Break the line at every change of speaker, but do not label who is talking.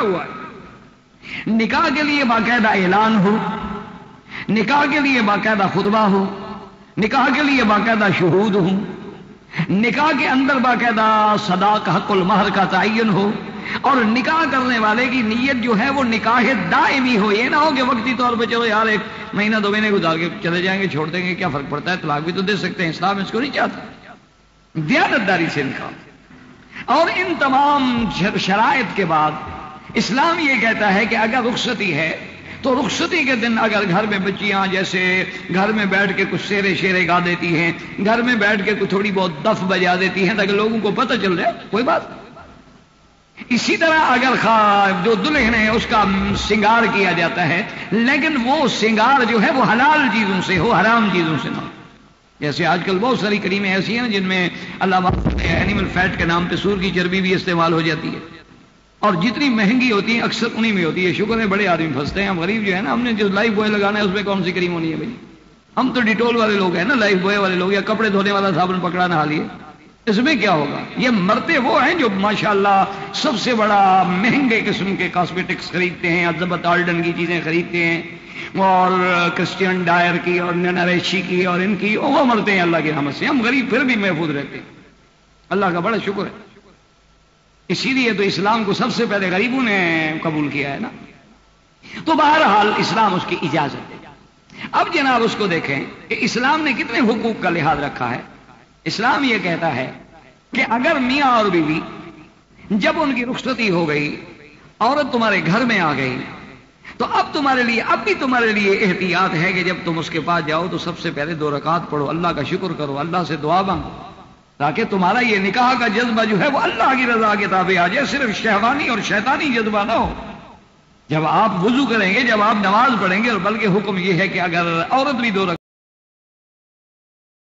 ہوا ہے۔ نکاح کے لیے باقاعدہ اعلان ہو، نکاح کے لیے باقاعدہ خطبہ ہو، نکاح کے لیے باقاعدہ شہود ہوں، نکاح کے اندر باقاعدہ صداق حق المہر کا تعین ہو، اور نکاح کرنے والے کی نیت جو ہے وہ نکاح دائمی ہو، یہ نہ ہو کہ وقتی طور پہ چلو یار 1 مہینہ 2 مہینے گزار کے چلے جائیں گے، چھوڑ دیں گے، کیا فرق پڑتا ہے، طلاق بھی تو دے سکتے ہیں، اسلام اس کو نہیں چاہتا۔ دیانتداری سے نکاح، اور ان تمام شرائط کے بعد اسلام یہ کہتا ہے کہ اگر رخصتی ہے تو رخصتی کے دن اگر گھر میں بچیاں جیسے گھر میں بیٹھ کے کچھ شیرے گا دیتی ہیں، گھر میں بیٹھ کے کچھ تھوڑی بہت دف بجا دیتی ہیں تاکہ لوگوں کو پتہ چل جائے، کوئی بات۔ اسی طرح اگر جو دلہن ہے اس کا سنگار کیا جاتا ہے، لیکن وہ سنگار جو ہے وہ حلال چیزوں سے ہو، حرام چیزوں سے نہ ہو۔ جیسے آج کل بہت ساری کریمیں ایسی ہیں جن میں اللہ معاف کرے اینیمل فیٹ کے نام پہ سور کی چربی بھی استعمال ہو جاتی ہے، اور جتنی مہنگی ہوتی ہیں اکثر انہی میں ہوتی ہے۔ شکر ہے بڑے آدمی پھنستے ہیں، ہم غریب جو ہے نا، ہم نے جو لائف بوائے لگانا ہے اس میں کون سی کریم ہونی ہے بھائی؟ ہم تو ڈیٹول والے لوگ ہیں نا، لائف بوائے والے لوگ، یا کپڑے دھونے والا صابن پکڑا نہا لیے، اس میں کیا ہوگا؟ یہ مرتے وہ ہیں جو ماشاءاللہ سب سے بڑا مہنگے قسم کے کاسمیٹکس خریدتے ہیں، الزبتھ آلڈن کی چیزیں خریدتے ہیں، اور کرسچین ڈائر کی اور نیناریشی کی اور ان کی، وہ مرتے ہیں اللہ کی رحمت سے۔ ہم غریب پھر بھی محفوظ رہتے ہیں، اللہ کا بڑا شکر ہے۔ اسی لیے تو اسلام کو سب سے پہلے غریبوں نے قبول کیا ہے نا۔ تو بہرحال اسلام اس کی اجازت ہے۔ اب جناب اس کو دیکھیں کہ اسلام نے کتنے حقوق کا لحاظ رکھا ہے۔ اسلام یہ کہتا ہے کہ اگر میاں اور بیوی جب ان کی رخصتی ہو گئی، عورت تمہارے گھر میں آ گئی، تو اب بھی تمہارے لیے احتیاط ہے کہ جب تم اس کے پاس جاؤ تو سب سے پہلے 2 رکعت پڑھو، اللہ کا شکر کرو، اللہ سے دعا مانگو، تاکہ تمہارا یہ نکاح کا جذبہ جو ہے وہ اللہ کی رضا کے تابع آ جائے، صرف شہوانی اور شیطانی جذبہ نہ ہو۔ جب آپ وضو کریں گے، جب آپ نماز پڑھیں گے، اور بلکہ حکم یہ ہے کہ اگر عورت بھی 2 رکعت